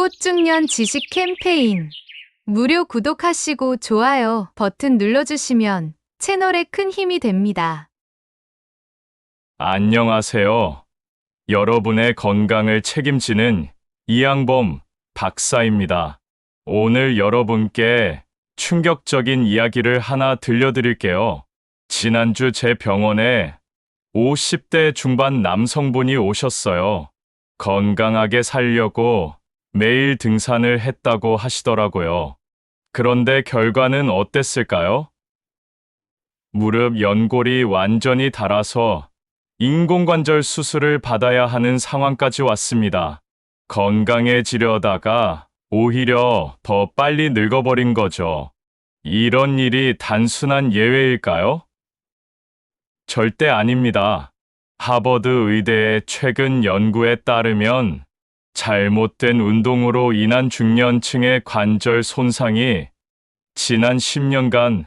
꽃중년 지식 캠페인. 무료 구독하시고 좋아요 버튼 눌러주시면 채널에 큰 힘이 됩니다. 안녕하세요. 여러분의 건강을 책임지는 이양범 박사입니다. 오늘 여러분께 충격적인 이야기를 하나 들려드릴게요. 지난주 제 병원에 50대 중반 남성분이 오셨어요. 건강하게 살려고 매일 등산을 했다고 하시더라고요. 그런데 결과는 어땠을까요? 무릎 연골이 완전히 닳아서 인공관절 수술을 받아야 하는 상황까지 왔습니다. 건강해지려다가 오히려 더 빨리 늙어버린 거죠. 이런 일이 단순한 예외일까요? 절대 아닙니다. 하버드 의대의 최근 연구에 따르면 잘못된 운동으로 인한 중년층의 관절 손상이 지난 10년간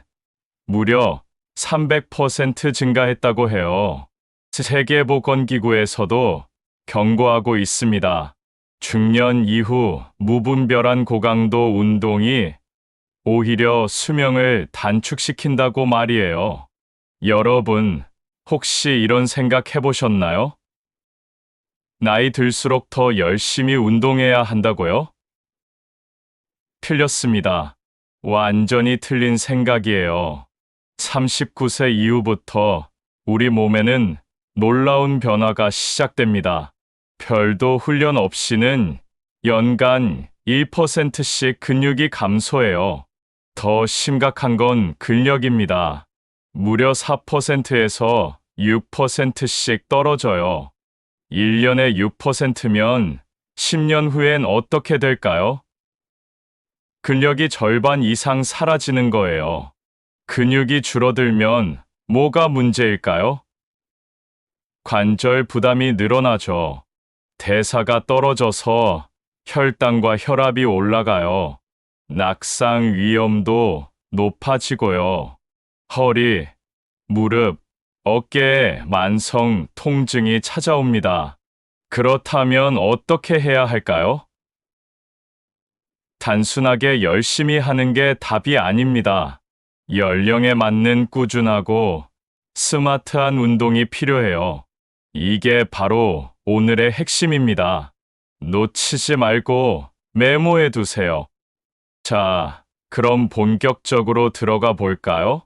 무려 300% 증가했다고 해요. 세계보건기구에서도 경고하고 있습니다. 중년 이후 무분별한 고강도 운동이 오히려 수명을 단축시킨다고 말이에요. 여러분, 혹시 이런 생각 해보셨나요? 나이 들수록 더 열심히 운동해야 한다고요? 틀렸습니다. 완전히 틀린 생각이에요. 39세 이후부터 우리 몸에는 놀라운 변화가 시작됩니다. 별도 훈련 없이는 연간 1%씩 근육이 감소해요. 더 심각한 건 근력입니다. 무려 4%에서 6%씩 떨어져요. 1년에 6%면 10년 후엔 어떻게 될까요? 근력이 절반 이상 사라지는 거예요. 근육이 줄어들면 뭐가 문제일까요? 관절 부담이 늘어나죠. 대사가 떨어져서 혈당과 혈압이 올라가요. 낙상 위험도 높아지고요. 허리, 무릎, 어깨에 만성 통증이 찾아옵니다. 그렇다면 어떻게 해야 할까요? 단순하게 열심히 하는 게 답이 아닙니다. 연령에 맞는 꾸준하고 스마트한 운동이 필요해요. 이게 바로 오늘의 핵심입니다. 놓치지 말고 메모해 두세요. 자, 그럼 본격적으로 들어가 볼까요?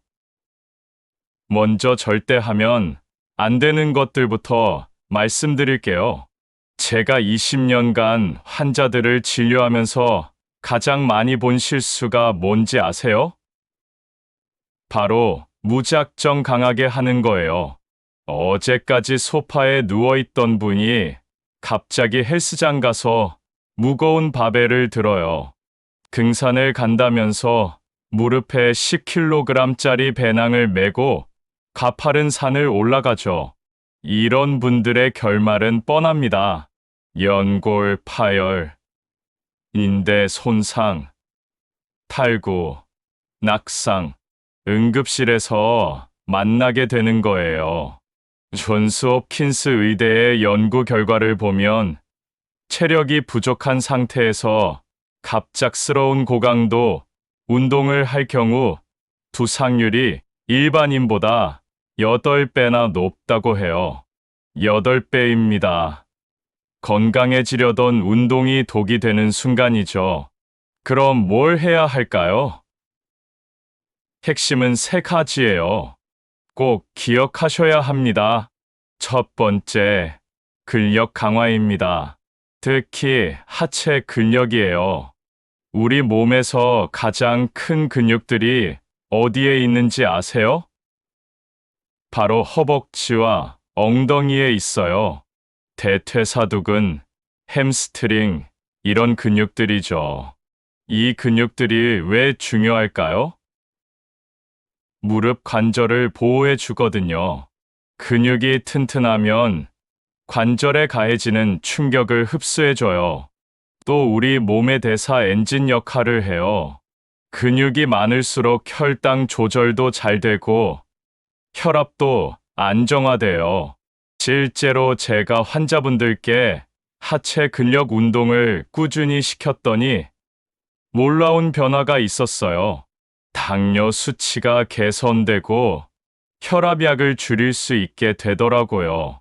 먼저 절대 하면 안 되는 것들부터 말씀드릴게요. 제가 20년간 환자들을 진료하면서 가장 많이 본 실수가 뭔지 아세요? 바로 무작정 강하게 하는 거예요. 어제까지 소파에 누워있던 분이 갑자기 헬스장 가서 무거운 바벨을 들어요. 등산을 간다면서 무릎에 10kg짜리 배낭을 메고 가파른 산을 올라가죠. 이런 분들의 결말은 뻔합니다. 연골 파열, 인대 손상, 탈구, 낙상, 응급실에서 만나게 되는 거예요. 존스 홉킨스 의대의 연구 결과를 보면 체력이 부족한 상태에서 갑작스러운 고강도 운동을 할 경우 부상률이 일반인보다 8배나 높다고 해요. 8배입니다. 건강해지려던 운동이 독이 되는 순간이죠. 그럼 뭘 해야 할까요? 핵심은 3가지예요. 꼭 기억하셔야 합니다. 첫 번째, 근력 강화입니다. 특히 하체 근력이에요. 우리 몸에서 가장 큰 근육들이 어디에 있는지 아세요? 바로 허벅지와 엉덩이에 있어요. 대퇴사두근, 햄스트링, 이런 근육들이죠. 이 근육들이 왜 중요할까요? 무릎 관절을 보호해 주거든요. 근육이 튼튼하면 관절에 가해지는 충격을 흡수해 줘요. 또 우리 몸의 대사 엔진 역할을 해요. 근육이 많을수록 혈당 조절도 잘 되고 혈압도 안정화돼요. 실제로 제가 환자분들께 하체 근력 운동을 꾸준히 시켰더니 놀라운 변화가 있었어요. 당뇨 수치가 개선되고 혈압약을 줄일 수 있게 되더라고요.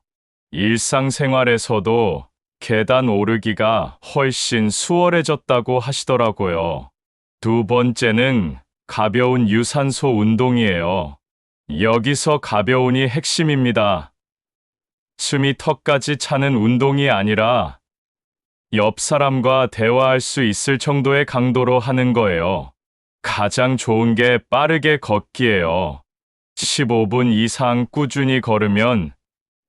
일상생활에서도 계단 오르기가 훨씬 수월해졌다고 하시더라고요. 두 번째는 가벼운 유산소 운동이에요. 여기서 가벼운이 핵심입니다. 숨이 턱까지 차는 운동이 아니라 옆 사람과 대화할 수 있을 정도의 강도로 하는 거예요. 가장 좋은 게 빠르게 걷기예요. 15분 이상 꾸준히 걸으면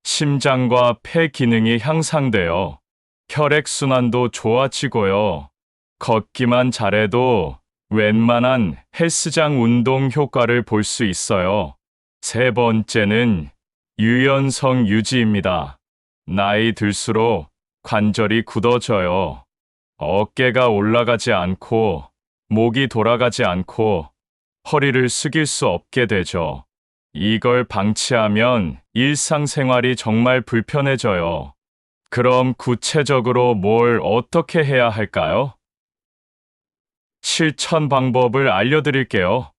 심장과 폐 기능이 향상돼요. 혈액순환도 좋아지고요. 걷기만 잘해도 웬만한 헬스장 운동 효과를 볼 수 있어요. 세 번째는 유연성 유지입니다. 나이 들수록 관절이 굳어져요. 어깨가 올라가지 않고 목이 돌아가지 않고 허리를 숙일 수 없게 되죠. 이걸 방치하면 일상생활이 정말 불편해져요. 그럼 구체적으로 뭘 어떻게 해야 할까요? 실천 방법을 알려드릴게요.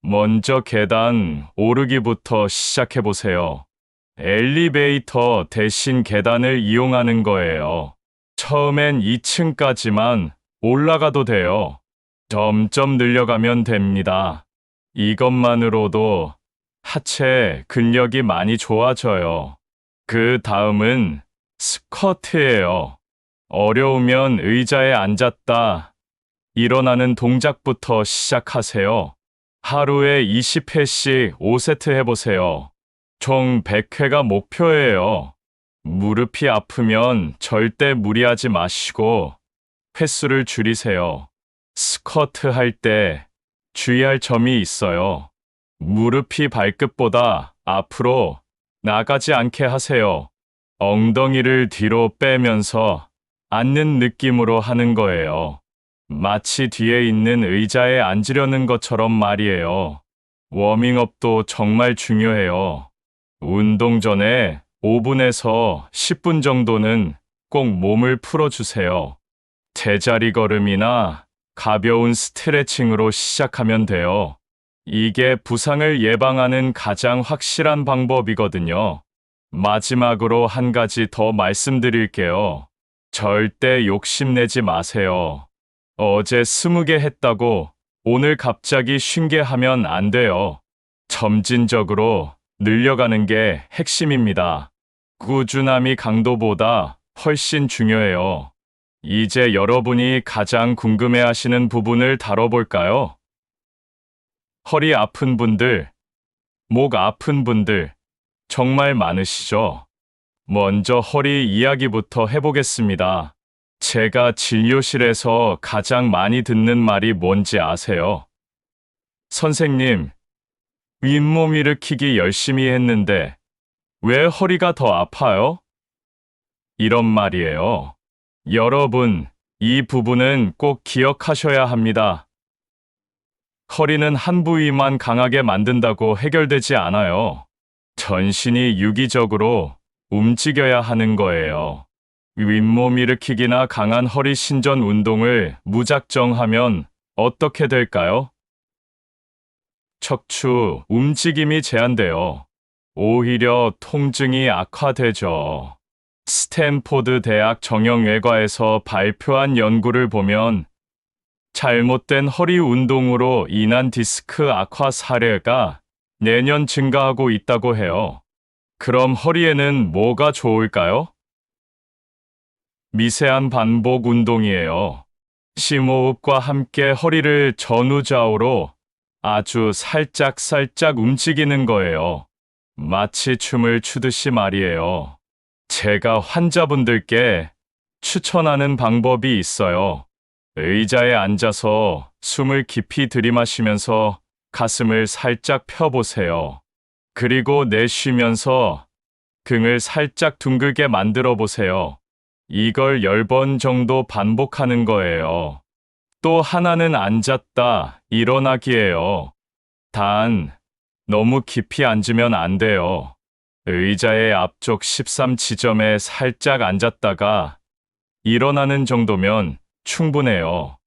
먼저 계단 오르기부터 시작해보세요. 엘리베이터 대신 계단을 이용하는 거예요. 처음엔 2층까지만 올라가도 돼요. 점점 늘려가면 됩니다. 이것만으로도 하체 근력이 많이 좋아져요. 그 다음은 스쿼트예요. 어려우면 의자에 앉았다 일어나는 동작부터 시작하세요. 하루에 20회씩 5세트 해보세요. 총 100회가 목표예요. 무릎이 아프면 절대 무리하지 마시고 횟수를 줄이세요. 스쿼트 할 때 주의할 점이 있어요. 무릎이 발끝보다 앞으로 나가지 않게 하세요. 엉덩이를 뒤로 빼면서 앉는 느낌으로 하는 거예요. 마치 뒤에 있는 의자에 앉으려는 것처럼 말이에요. 워밍업도 정말 중요해요. 운동 전에 5분에서 10분 정도는 꼭 몸을 풀어주세요. 제자리 걸음이나 가벼운 스트레칭으로 시작하면 돼요. 이게 부상을 예방하는 가장 확실한 방법이거든요. 마지막으로 한 가지 더 말씀드릴게요. 절대 욕심내지 마세요. 어제 20개 했다고 오늘 갑자기 50개 하면 안 돼요. 점진적으로 늘려가는 게 핵심입니다. 꾸준함이 강도보다 훨씬 중요해요. 이제 여러분이 가장 궁금해하시는 부분을 다뤄볼까요? 허리 아픈 분들, 목 아픈 분들 정말 많으시죠? 먼저 허리 이야기부터 해보겠습니다. 제가 진료실에서 가장 많이 듣는 말이 뭔지 아세요? 선생님, 윗몸 일으키기 열심히 했는데 왜 허리가 더 아파요? 이런 말이에요. 여러분, 이 부분은 꼭 기억하셔야 합니다. 허리는 한 부위만 강하게 만든다고 해결되지 않아요. 전신이 유기적으로 움직여야 하는 거예요. 윗몸 일으키기나 강한 허리 신전 운동을 무작정 하면 어떻게 될까요? 척추 움직임이 제한돼요. 오히려 통증이 악화되죠. 스탠포드 대학 정형외과에서 발표한 연구를 보면 잘못된 허리 운동으로 인한 디스크 악화 사례가 내년 증가하고 있다고 해요. 그럼 허리에는 뭐가 좋을까요? 미세한 반복 운동이에요. 심호흡과 함께 허리를 전후좌우로 아주 살짝 움직이는 거예요. 마치 춤을 추듯이 말이에요. 제가 환자분들께 추천하는 방법이 있어요. 의자에 앉아서 숨을 깊이 들이마시면서 가슴을 살짝 펴보세요. 그리고 내쉬면서 등을 살짝 둥글게 만들어 보세요. 이걸 10번 정도 반복하는 거예요. 또 하나는 앉았다 일어나기예요. 단, 너무 깊이 앉으면 안 돼요. 의자의 앞쪽 13지점에 살짝 앉았다가 일어나는 정도면 충분해요.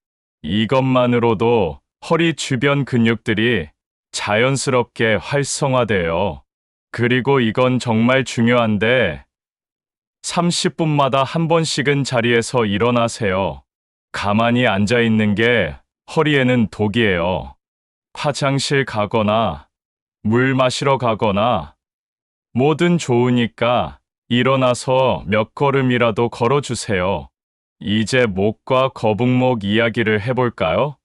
이것만으로도 허리 주변 근육들이 자연스럽게 활성화돼요. 그리고 이건 정말 중요한데 30분마다 한 번씩은 자리에서 일어나세요. 가만히 앉아 있는 게 허리에는 독이에요. 화장실 가거나 물 마시러 가거나 뭐든 좋으니까 일어나서 몇 걸음이라도 걸어주세요. 이제 목과 거북목 이야기를 해볼까요?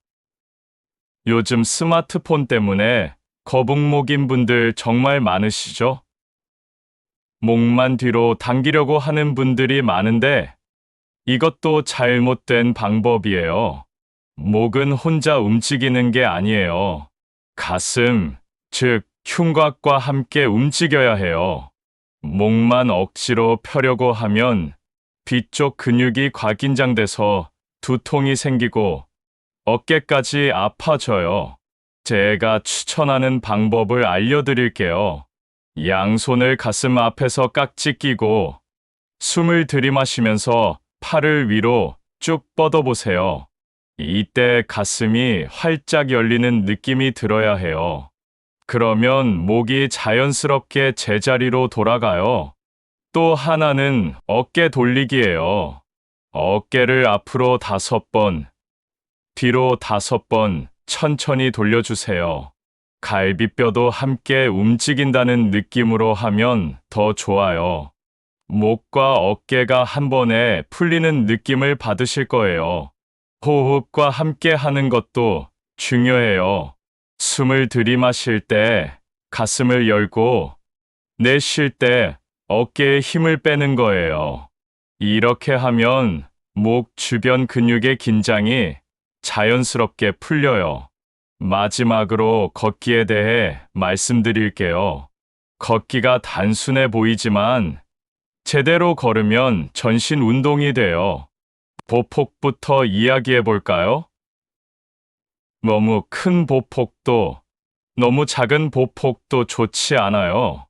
요즘 스마트폰 때문에 거북목인 분들 정말 많으시죠? 목만 뒤로 당기려고 하는 분들이 많은데 이것도 잘못된 방법이에요. 목은 혼자 움직이는 게 아니에요. 가슴, 즉 흉곽과 함께 움직여야 해요. 목만 억지로 펴려고 하면 뒤쪽 근육이 과긴장돼서 두통이 생기고 어깨까지 아파져요. 제가 추천하는 방법을 알려드릴게요. 양손을 가슴 앞에서 깍지 끼고 숨을 들이마시면서 팔을 위로 쭉 뻗어보세요. 이때 가슴이 활짝 열리는 느낌이 들어야 해요. 그러면 목이 자연스럽게 제자리로 돌아가요. 또 하나는 어깨 돌리기예요. 어깨를 앞으로 5번, 뒤로 5번 천천히 돌려주세요. 갈비뼈도 함께 움직인다는 느낌으로 하면 더 좋아요. 목과 어깨가 한 번에 풀리는 느낌을 받으실 거예요. 호흡과 함께 하는 것도 중요해요. 숨을 들이마실 때 가슴을 열고 내쉴 때 어깨에 힘을 빼는 거예요. 이렇게 하면 목 주변 근육의 긴장이 자연스럽게 풀려요. 마지막으로 걷기에 대해 말씀드릴게요. 걷기가 단순해 보이지만 제대로 걸으면 전신 운동이 돼요. 보폭부터 이야기해 볼까요? 너무 큰 보폭도 너무 작은 보폭도 좋지 않아요.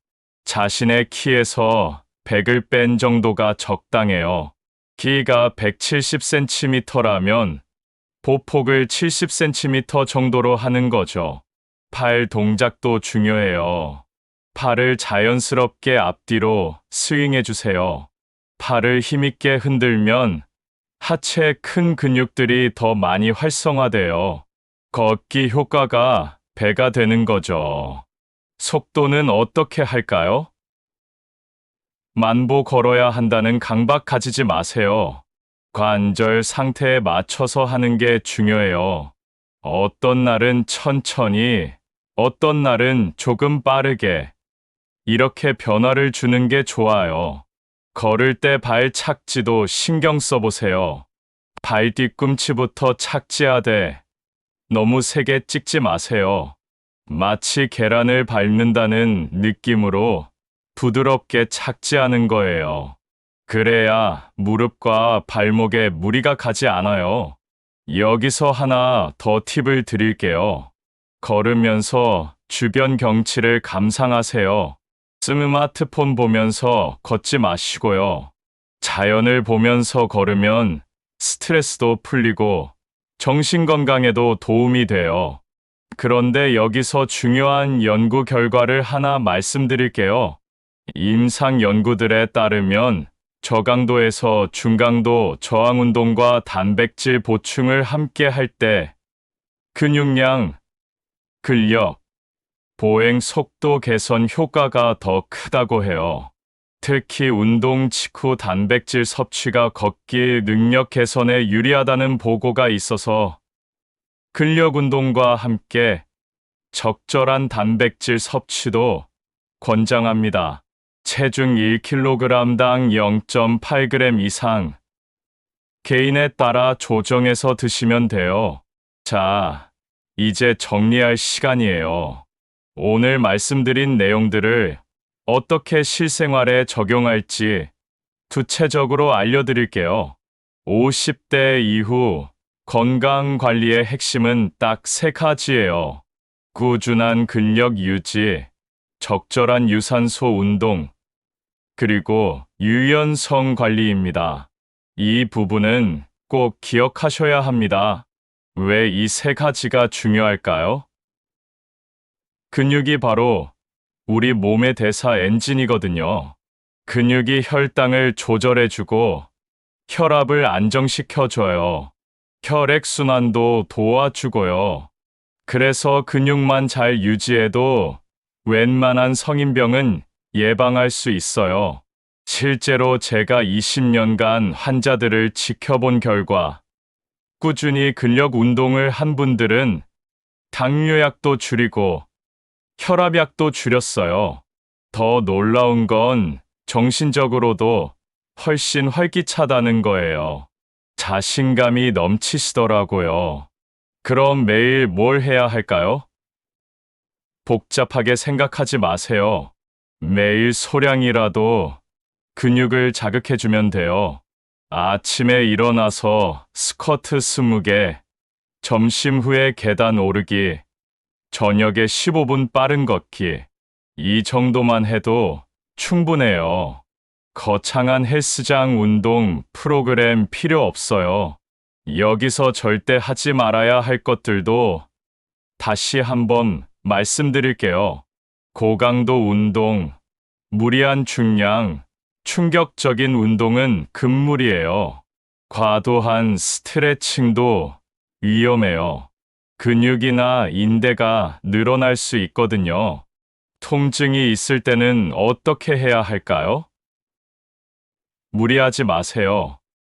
자신의 키에서 100을 뺀 정도가 적당해요. 키가 170cm라면 보폭을 70cm 정도로 하는 거죠. 팔 동작도 중요해요. 팔을 자연스럽게 앞뒤로 스윙해 주세요. 팔을 힘있게 흔들면 하체 큰 근육들이 더 많이 활성화돼요. 걷기 효과가 배가 되는 거죠. 속도는 어떻게 할까요? 만보 걸어야 한다는 강박 가지지 마세요. 관절 상태에 맞춰서 하는 게 중요해요. 어떤 날은 천천히, 어떤 날은 조금 빠르게, 이렇게 변화를 주는 게 좋아요. 걸을 때 발 착지도 신경 써보세요. 발 뒤꿈치부터 착지하되 너무 세게 찍지 마세요. 마치 계란을 밟는다는 느낌으로 부드럽게 착지하는 거예요. 그래야 무릎과 발목에 무리가 가지 않아요. 여기서 하나 더 팁을 드릴게요. 걸으면서 주변 경치를 감상하세요. 스마트폰 보면서 걷지 마시고요. 자연을 보면서 걸으면 스트레스도 풀리고 정신 건강에도 도움이 돼요. 그런데 여기서 중요한 연구 결과를 하나 말씀드릴게요. 임상 연구들에 따르면 저강도에서 중강도 저항 운동과 단백질 보충을 함께 할 때 근육량, 근력, 보행 속도 개선 효과가 더 크다고 해요. 특히 운동 직후 단백질 섭취가 걷기 능력 개선에 유리하다는 보고가 있어서 근력 운동과 함께 적절한 단백질 섭취도 권장합니다. 체중 1kg당 0.8g 이상 개인에 따라 조정해서 드시면 돼요. 자, 이제 정리할 시간이에요. 오늘 말씀드린 내용들을 어떻게 실생활에 적용할지 구체적으로 알려드릴게요. 50대 이후 건강 관리의 핵심은 딱 3가지예요. 꾸준한 근력 유지, 적절한 유산소 운동, 그리고 유연성 관리입니다. 이 부분은 꼭 기억하셔야 합니다. 왜 이 세 가지가 중요할까요? 근육이 바로 우리 몸의 대사 엔진이거든요. 근육이 혈당을 조절해주고 혈압을 안정시켜줘요. 혈액순환도 도와주고요. 그래서 근육만 잘 유지해도 웬만한 성인병은 예방할 수 있어요. 실제로 제가 20년간 환자들을 지켜본 결과 꾸준히 근력 운동을 한 분들은 당뇨약도 줄이고 혈압약도 줄였어요. 더 놀라운 건 정신적으로도 훨씬 활기차다는 거예요. 자신감이 넘치시더라고요. 그럼 매일 뭘 해야 할까요? 복잡하게 생각하지 마세요. 매일 소량이라도 근육을 자극해주면 돼요. 아침에 일어나서 스쿼트 20개, 점심 후에 계단 오르기, 저녁에 15분 빠른 걷기. 이 정도만 해도 충분해요. 거창한 헬스장 운동 프로그램 필요 없어요. 여기서 절대 하지 말아야 할 것들도 다시 한번 말씀드릴게요. 고강도 운동, 무리한 중량, 충격적인 운동은 금물이에요. 과도한 스트레칭도 위험해요. 근육이나 인대가 늘어날 수 있거든요. 통증이 있을 때는 어떻게 해야 할까요? 무리하지 마세요.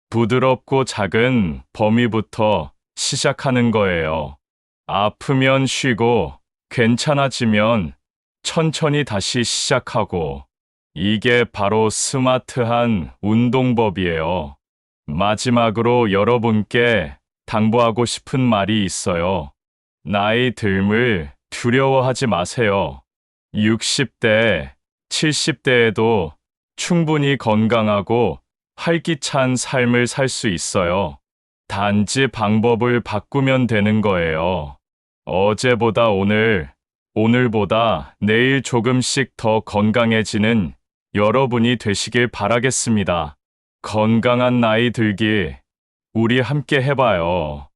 부드럽고 작은 범위부터 시작하는 거예요. 아프면 쉬고 괜찮아지면 천천히 다시 시작하고, 이게 바로 스마트한 운동법이에요. 마지막으로 여러분께 당부하고 싶은 말이 있어요. 나이 듦을 두려워하지 마세요. 60대, 70대에도 충분히 건강하고 활기찬 삶을 살 수 있어요. 단지 방법을 바꾸면 되는 거예요. 어제보다 오늘, 오늘보다 내일 조금씩 더 건강해지는 여러분이 되시길 바라겠습니다. 건강한 나이 들기, 우리 함께 해봐요.